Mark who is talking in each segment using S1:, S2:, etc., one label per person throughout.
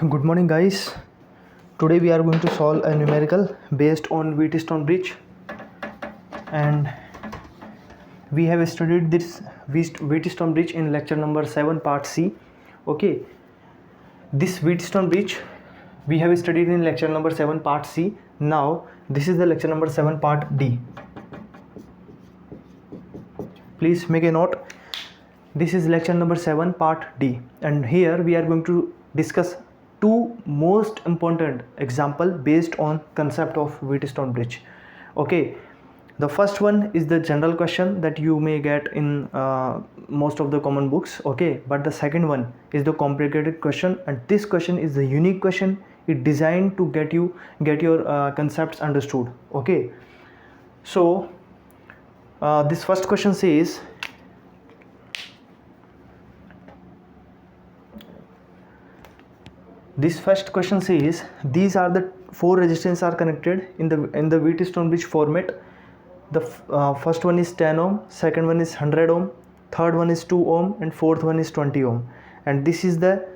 S1: Good morning, guys. Today we are going to solve a numerical based on Wheatstone bridge, and we have studied this Wheatstone bridge in lecture number 7 part C. Okay, this Wheatstone bridge we have studied in lecture number 7 part C. Now this is the lecture number 7 part D. Please make a note. This is lecture number 7 part D, and here we are going to discuss two most important example based on concept of Wheatstone bridge. Okay, the first one is the general question that you may get in most of the common books. Okay, but the second one is the complicated question, and this question is the unique question. It designed to get your concepts understood. Okay, so this first question says, these are the four resistors are connected in the Wheatstone bridge format. The first one is 10 ohm, second one is 100 ohm, third one is 2 ohm, and fourth one is 20 ohm. And this is the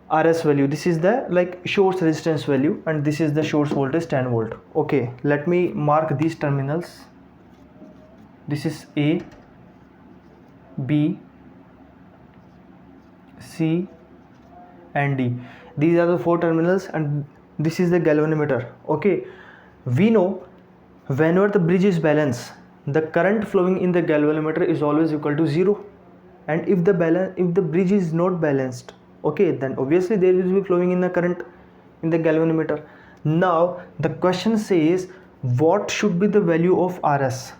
S1: RS value. This is the source resistance value, and this is the source voltage 10 volt. Okay, let me mark these terminals. This is A, B, C, and D. These are the four terminals, and this is the galvanometer. Okay, we know whenever the bridge is balanced, the current flowing in the galvanometer is always equal to 0. And if the bridge is not balanced, okay, then obviously there will be flowing in the current in the galvanometer. Now the question says, what should be the value of RS?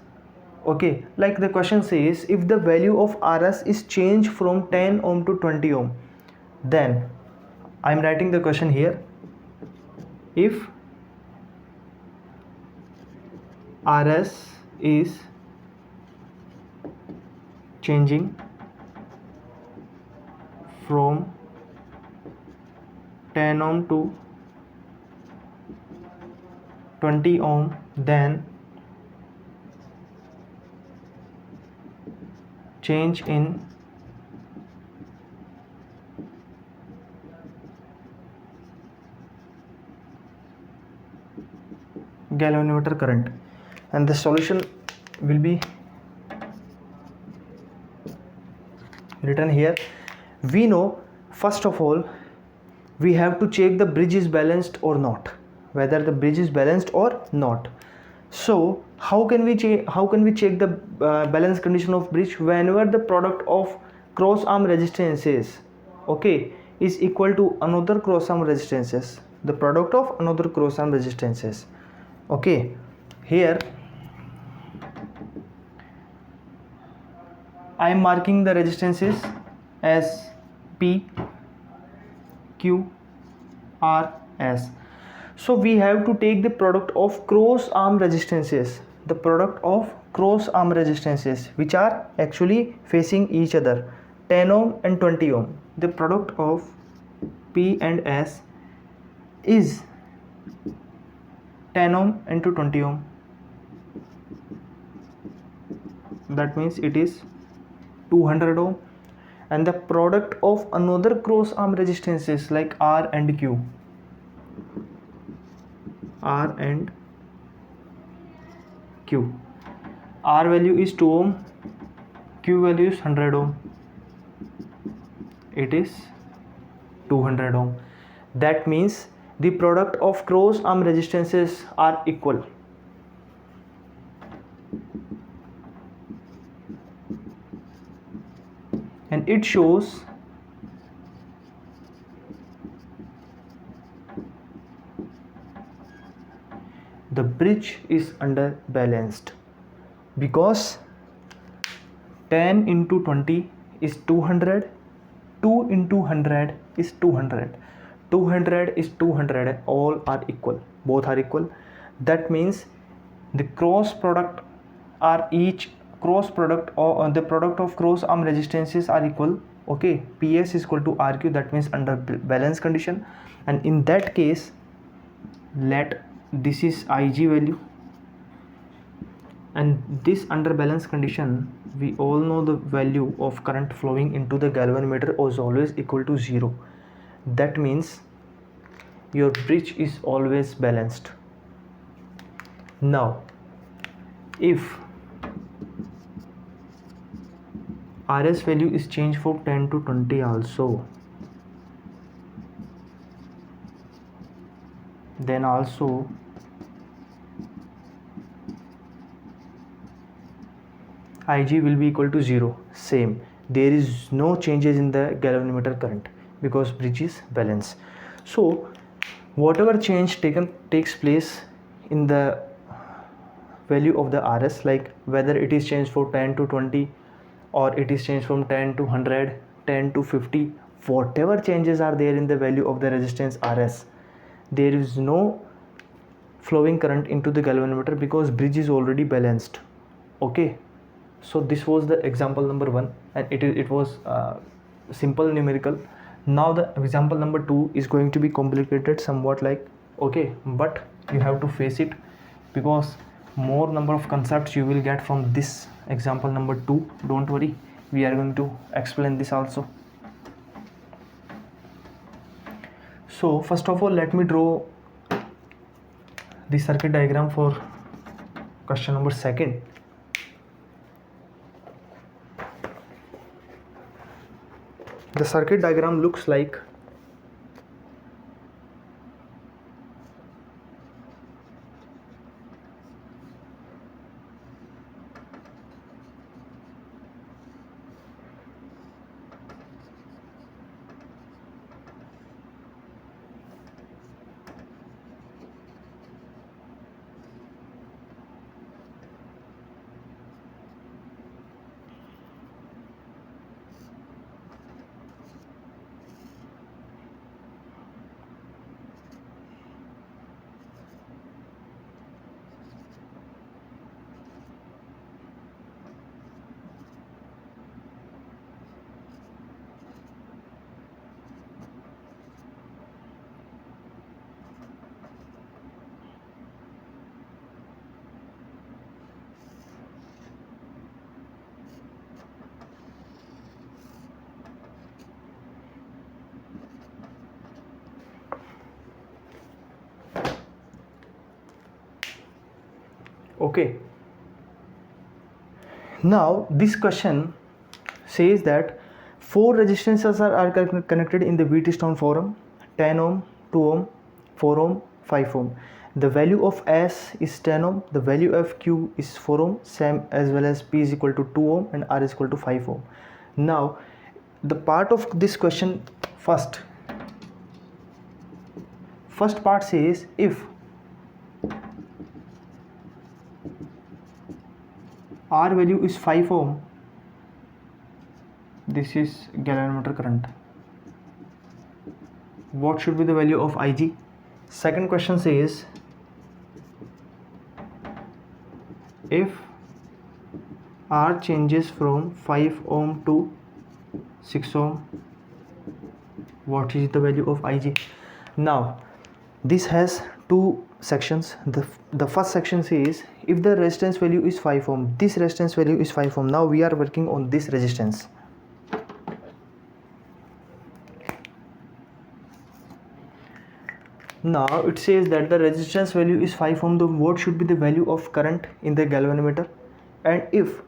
S1: Okay, like the question says, if the value of RS is changed from 10 ohm to 20 ohm, then I am writing the question here. If RS is changing from 10 ohm to 20 ohm, then change in galvanometer current, and the solution will be written here. We know, first of all, we have to check the bridge is balanced or not, whether the bridge is balanced or not. So how can we check the balance condition of bridge? Whenever the product of cross arm resistances, okay, is equal to another cross arm resistances, the product of another cross arm resistances. Okay, here I am marking the resistances as P, Q, R, S. So we have to take the product of cross arm resistances, the product of cross arm resistances which are actually facing each other, 10 ohm and 20 ohm. The product of P and S is 10 ohm into 20 ohm. That means it is 200 ohm. And the product of another cross arm resistances like R and Q. R and Q. R value is 2 ohm, Q value is 100 ohm. It is 200 ohm. That means the product of cross arm resistances are equal. And it shows the bridge is under balanced because 10 into 20 is 200, 2 into 100 is 200, 200 is 200, all are equal, both are equal. That means the cross product or the product of cross arm resistances are equal. Okay, PS is equal to RQ, that means under balance condition. And in that case, let this is IG value, and this under balance condition, we all know the value of current flowing into the galvanometer is always equal to 0. That means your bridge is always balanced. Now if RS value is changed from 10 to 20 also, then also Ig will be equal to 0. Same, there is no changes in the galvanometer current because bridge is balanced. So whatever change takes place in the value of the RS, like whether it is changed from 10 to 20 or it is changed from 10 to 100, 10 to 50, whatever changes are there in the value of the resistance RS, there is no flowing current into the galvanometer because bridge is already balanced. Okay, so this was the example number 1 and it was simple numerical. Now the example number 2 is going to be complicated somewhat, like, okay, but you have to face it because more number of concepts you will get from this example number 2. Don't worry, we are going to explain this also. So first of all, let me draw the circuit diagram for question number 2. The circuit diagram looks like okay. Now this question says that 4 resistances are connected in the Wheatstone forum: 10 ohm, 2 ohm, 4 ohm, 5 ohm. The value of S is 10 ohm, the value of Q is 4 ohm, same as well as P is equal to 2 ohm and R is equal to 5 ohm. Now the part of this question, first part says if R value is 5 ohm, this is galvanometer current, what should be the value of Ig? Second question says if R changes from 5 ohm to 6 ohm, what is the value of Ig? Now this has two sections. The first section says if the resistance value is 5 ohm, this resistance value is 5 ohm. Now we are working on this resistance. Now it says that the resistance value is 5 ohm, then what should be the value of current in the galvanometer? And if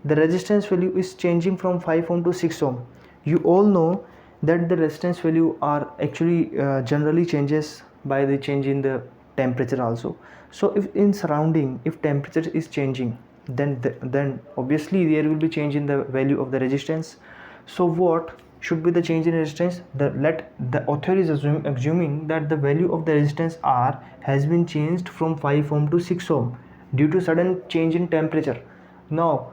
S1: the resistance value is changing from 5 ohm to 6 ohm, you all know that the resistance value are actually generally changes by the change in the temperature also. So if in surrounding, if temperature is changing, then obviously there will be change in the value of the resistance. So what should be the change in resistance? The author is assuming that the value of the resistance R has been changed from 5 ohm to 6 ohm due to sudden change in temperature. Now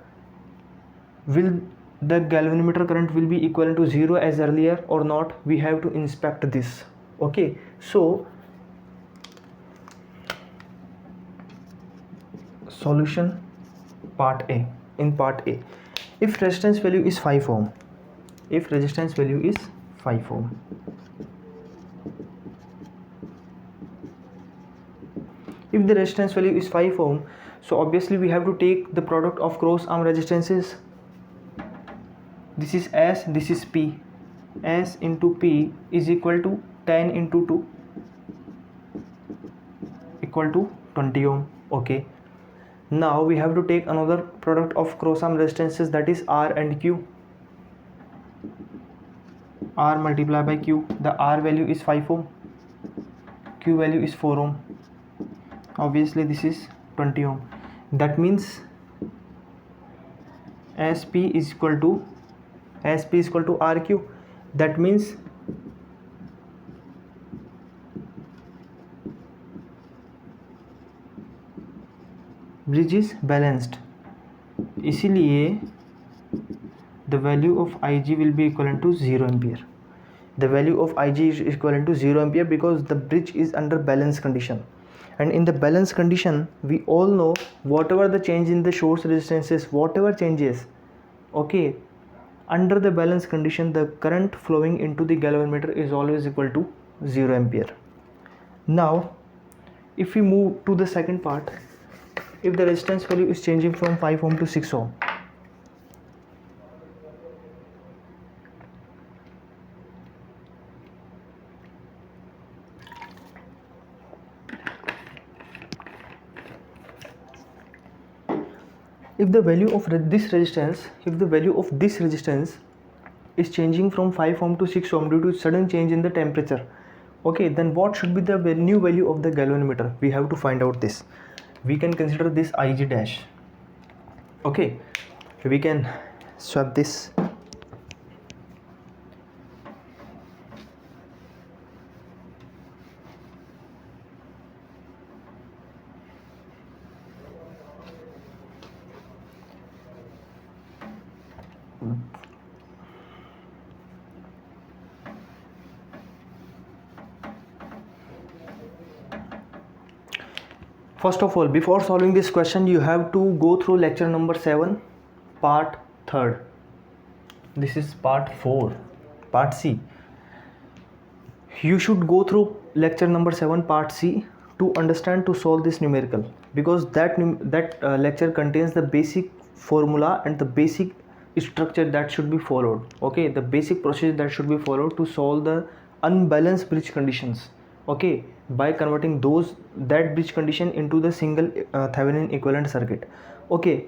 S1: will the galvanometer current will be equivalent to 0 as earlier or not? We have to inspect this. Okay, so solution part A. In part A, if resistance value is 5 ohm, if resistance value is 5 ohm, if the resistance value is 5 ohm, so obviously we have to take the product of cross arm resistances. This is S, this is P. S into P is equal to 10 into 2. equal to 20 ohm. Okay, now we have to take another product of cross arm resistances, that is R and Q. R multiplied by Q, the R value is 5 ohm, Q value is 4 ohm. Obviously this is 20 ohm. That means SP is equal to RQ. That means bridge is balanced. इसीलिए the value of Ig will be equivalent to 0 ampere. The value of Ig is equivalent to 0 ampere because the bridge is under balance condition. And in the balance condition, we all know whatever the change in the source resistances, whatever changes, okay, under the balance condition, the current flowing into the galvanometer is always equal to 0 ampere. Now, if we move to the second part, if the resistance value is changing from 5 ohm to 6 ohm, if the value of this resistance is changing from 5 ohm to 6 ohm due to sudden change in the temperature, okay, then what should be the new value of the galvanometer? We have to find out this. We can consider this Ig dash. Okay, we can swap this. First of all, before solving this question, you have to go through lecture number 7, part 3rd. This is part 4, part C. You should go through lecture number 7, part C to understand, to solve this numerical, because that lecture contains the basic formula and the basic structure that should be followed. Okay, the basic procedure that should be followed to solve the unbalanced bridge conditions. Okay, by converting that bridge condition into the single Thevenin equivalent circuit. Okay,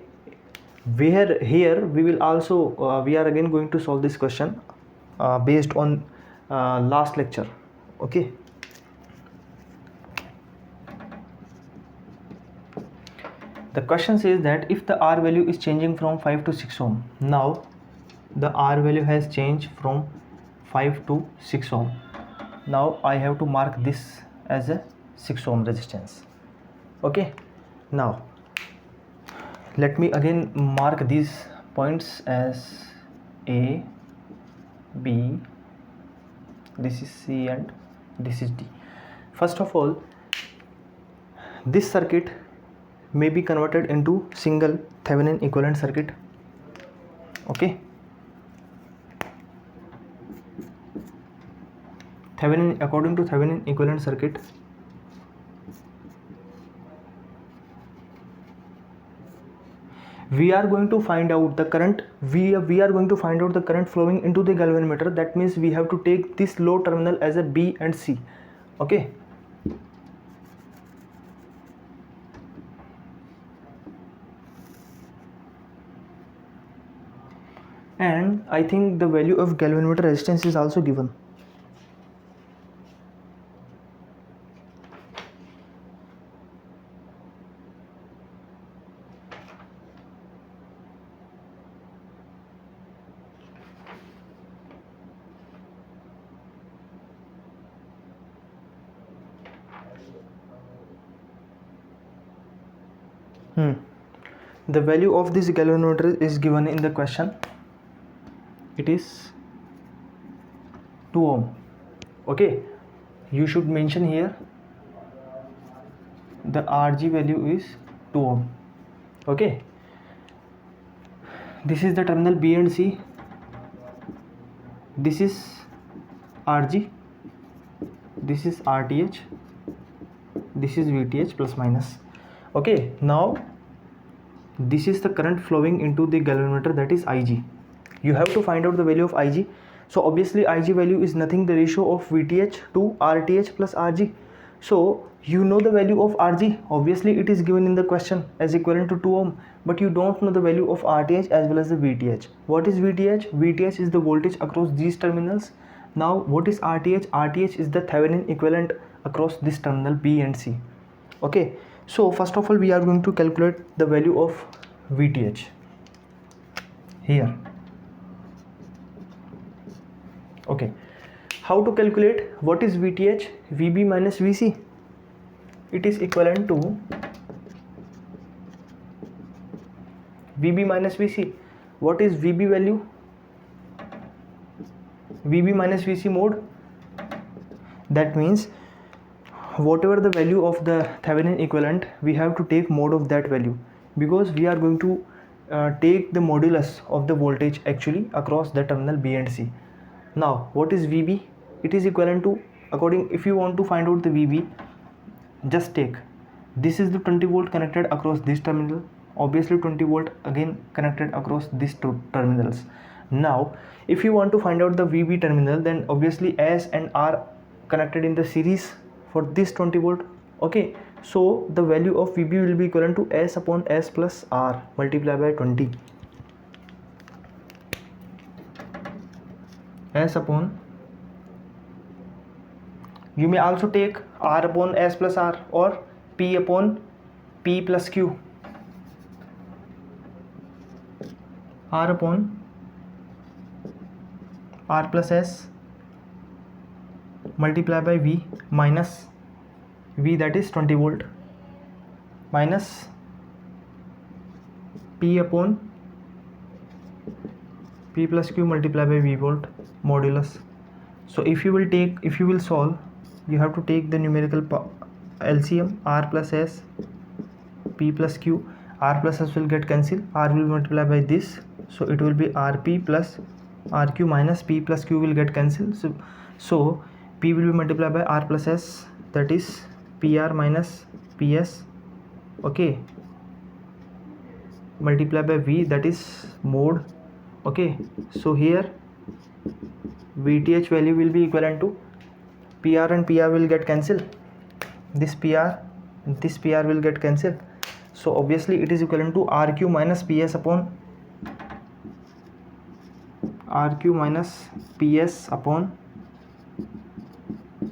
S1: where here we will also we are again going to solve this question based on last lecture. Okay, the question says that if the R value is changing from 5 to 6 ohm, now the R value has changed from 5 to 6 ohm. Now I have to mark this as a 6 ohm resistance. Okay, now let me again mark these points as A, B, this is C and this is D. First of all, this circuit may be converted into single Thevenin equivalent circuit. Okay, according to Thevenin equivalent circuit, we are going to find out the current. We are going to find out the current flowing into the galvanometer. That means we have to take this low terminal as a B and C. Okay, and I think the value of galvanometer resistance is also given. The value of this galvanometer is given in the question. It is 2 ohm. Okay, you should mention here the Rg value is 2 ohm. Okay, this is the terminal B and C. This is Rg, this is Rth, this is Vth plus minus. Okay, now this is the current flowing into the galvanometer, that is Ig. You have to find out the value of Ig. So obviously Ig value is nothing the ratio of Vth to Rth plus Rg. So you know the value of Rg, obviously it is given in the question as equivalent to 2 ohm, but you don't know the value of Rth as well as the Vth. What is Vth? Vth is the voltage across these terminals. Now what is Rth? Rth is the Thevenin equivalent across this terminal B and C. Okay, so first of all we are going to calculate the value of Vth here. Okay, how to calculate? What is Vth? Vb minus Vc. It is equivalent to Vb minus Vc. What is Vb value? Vb minus Vc mode. That means whatever the value of the Thevenin equivalent, we have to take mode of that value, because we are going to take the modulus of the voltage actually across the terminal B and C. Now what is Vb? It is equivalent to, according, if you want to find out the Vb, just take, this is the 20 volt connected across this terminal, obviously 20 volt again connected across these two terminals. Now if you want to find out the Vb terminal, then obviously S and R connected in the series for this 20 volt. Okay, so the value of Vb will be equivalent to S upon S plus R multiplied by 20. S upon, you may also take R upon S plus R or P upon P plus Q. R upon R plus S multiplied by V minus V, that is 20 volt, minus P upon P plus Q multiplied by V volt modulus. So if you will solve, you have to take the numerical LCM. R plus S, P plus Q, R plus S will get cancelled, R will multiply by this, so it will be Rp plus Rq minus P plus Q will get cancelled, so P will be multiplied by R plus S, that is PR minus PS, okay, multiplied by V, that is mode. Okay, so here Vth value will be equivalent to, PR and PR will get cancelled, this PR will get cancelled, so obviously it is equivalent to Rq minus PS upon Rq minus PS upon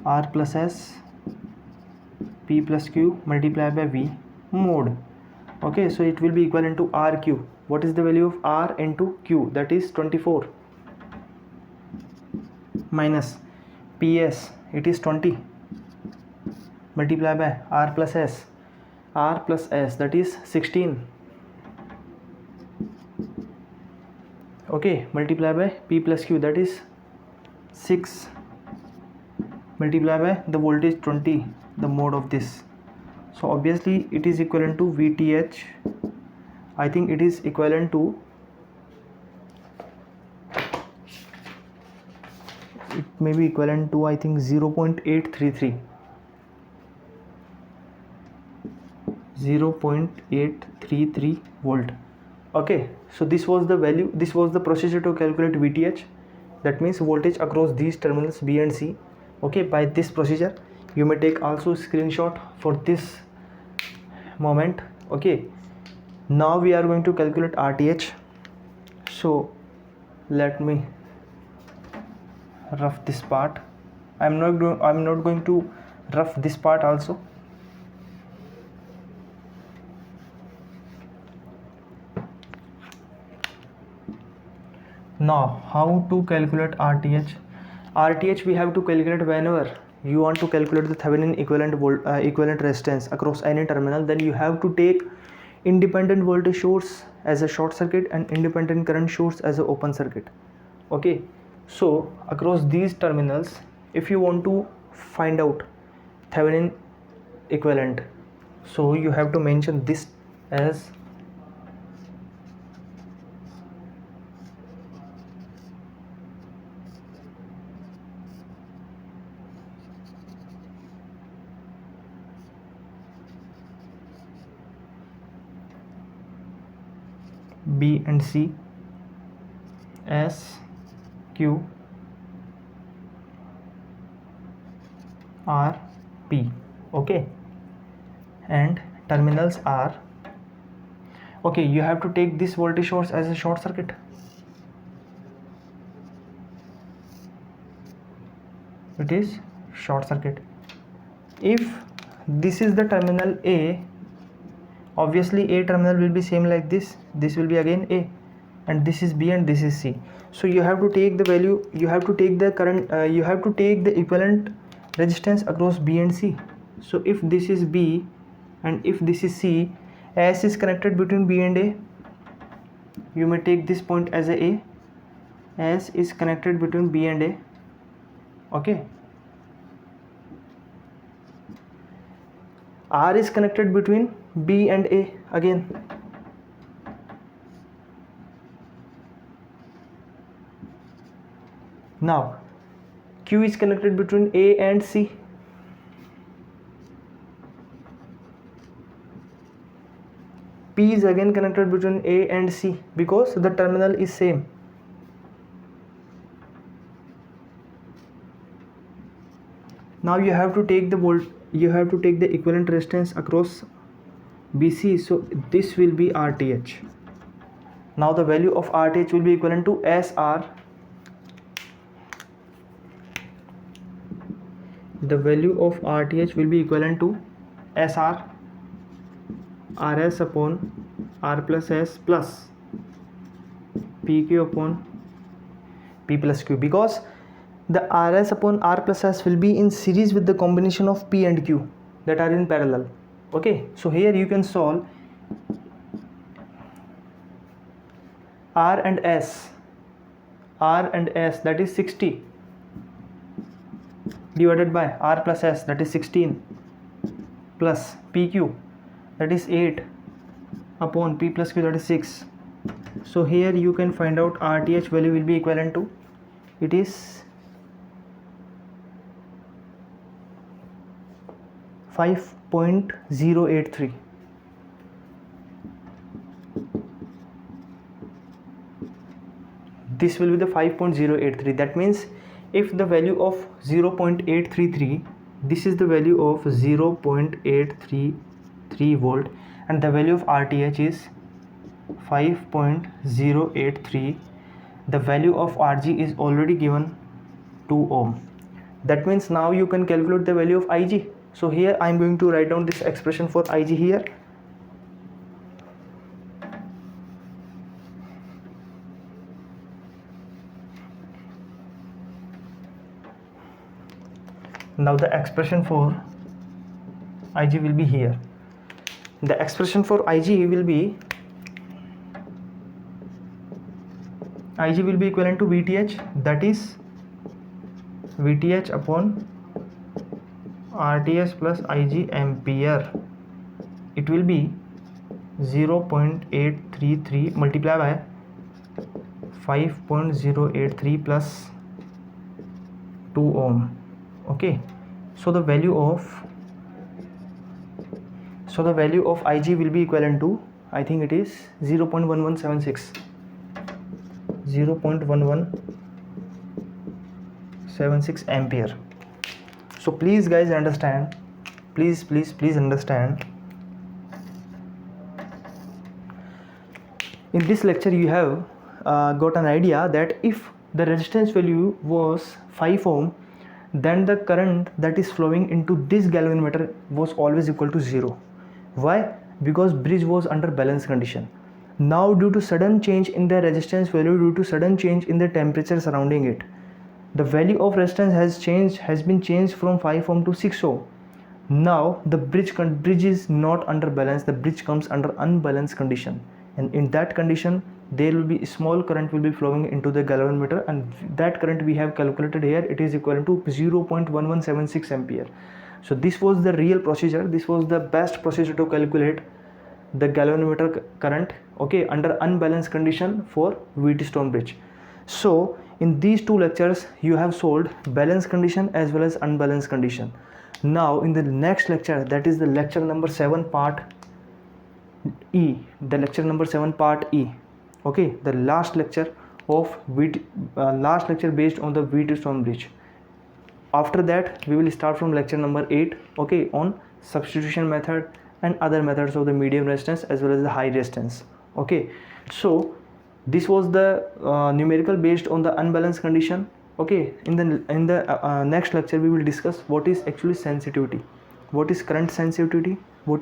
S1: R plus S P plus Q multiplied by V mode. Okay, so it will be equivalent to Rq. What is the value of R into Q? That is 24, minus PS, it is 20, multiplied by R plus S, that is 16, okay, multiplied by P plus Q, that is 6, multiplied by the voltage 20, the mode of this. So obviously it is equivalent to Vth, I think it is equivalent to, it may be equivalent to, I think 0.833 volt. Okay, so this was the value, this was the procedure to calculate Vth, that means voltage across these terminals B and C. Okay, by this procedure you may take also screenshot for this moment. Okay, now we are going to calculate Rth. So let me rough this part. I'm not going to rough this part also. Now how to calculate Rth? Rth we have to calculate whenever you want to calculate the Thevenin equivalent resistance across any terminal. Then you have to take independent voltage source as a short circuit and independent current source as an open circuit. Okay, so across these terminals, if you want to find out Thevenin equivalent, so you have to mention this as B and C, S, Q, R, P. okay, and terminals are, okay, you have to take this voltage source as a short circuit. It is short circuit. If this is the terminal A, obviously A terminal will be same like this will be again A, and this is B and this is C. So you have to take the value, you have to take the current, you have to take the equivalent resistance across B and C. So if this is B and if this is C, S is connected between B and A, you may take this point as a S is connected between B and A, okay. R is connected between B and A again. Now Q is connected between A and C. P is again connected between A and C because the terminal is same. Now you have to take the equivalent resistance across BC, so this will be RTH. Now the value of RTH will be equivalent to SR. The value of RTH will be equivalent to SR RS upon R plus S plus PQ upon P plus Q, because the RS upon R plus S will be in series with the combination of P and Q that are in parallel, okay. So here you can solve R and S, that is 60 divided by R plus S, that is 16, plus PQ, that is 8, upon P plus Q, that is 6. So here you can find out RTH value will be equivalent to, it is 5.083. This will be the 5.083. That means if the value of 0.833, this is the value of 0.833 volt, and the value of RTH is 5.083. the value of RG is already given 2 ohm. That means now you can calculate the value of IG. So here I am going to write down this expression for IG here. Now the expression for IG will be here. The expression for IG will be equivalent to VTH, that is VTH upon RTH plus IG ampere. It will be 0.833 multiplied by 5.083 plus 2 ohm, okay. So the value of IG will be equivalent to, I think it is 0.1176 ampere. So please guys understand, please understand. In this lecture you have got an idea that if the resistance value was 5 ohm, then the current that is flowing into this galvanometer was always equal to 0. Why? Because bridge was under balance condition. Now due to sudden change in the resistance value, due to sudden change in the temperature surrounding it, the value of resistance has been changed from 5 ohm to 6 ohm. Now the bridge is not under balance, the bridge comes under unbalanced condition, and in that condition there will be a small current will be flowing into the galvanometer, and that current we have calculated here, it is equivalent to 0.1176 ampere. So this was the real procedure, this was the best procedure to calculate the galvanometer current, okay, under unbalanced condition for Wheatstone bridge. So in these two lectures you have solved balanced condition as well as unbalanced condition. Now in the next lecture, that is the lecture number 7 part E, okay, the last lecture of last lecture based on the Wheatstone bridge. After that we will start from lecture number 8, okay, on substitution method and other methods of the medium resistance as well as the high resistance. Okay, so this was the numerical based on the unbalanced condition. Okay, in the next lecture we will discuss what is actually sensitivity, what is current sensitivity, we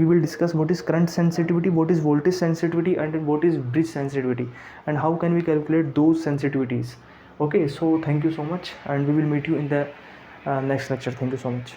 S1: will discuss what is current sensitivity, what is voltage sensitivity, and what is bridge sensitivity, and how can we calculate those sensitivities. Okay, so thank you so much, and we will meet you in the next lecture. Thank you so much.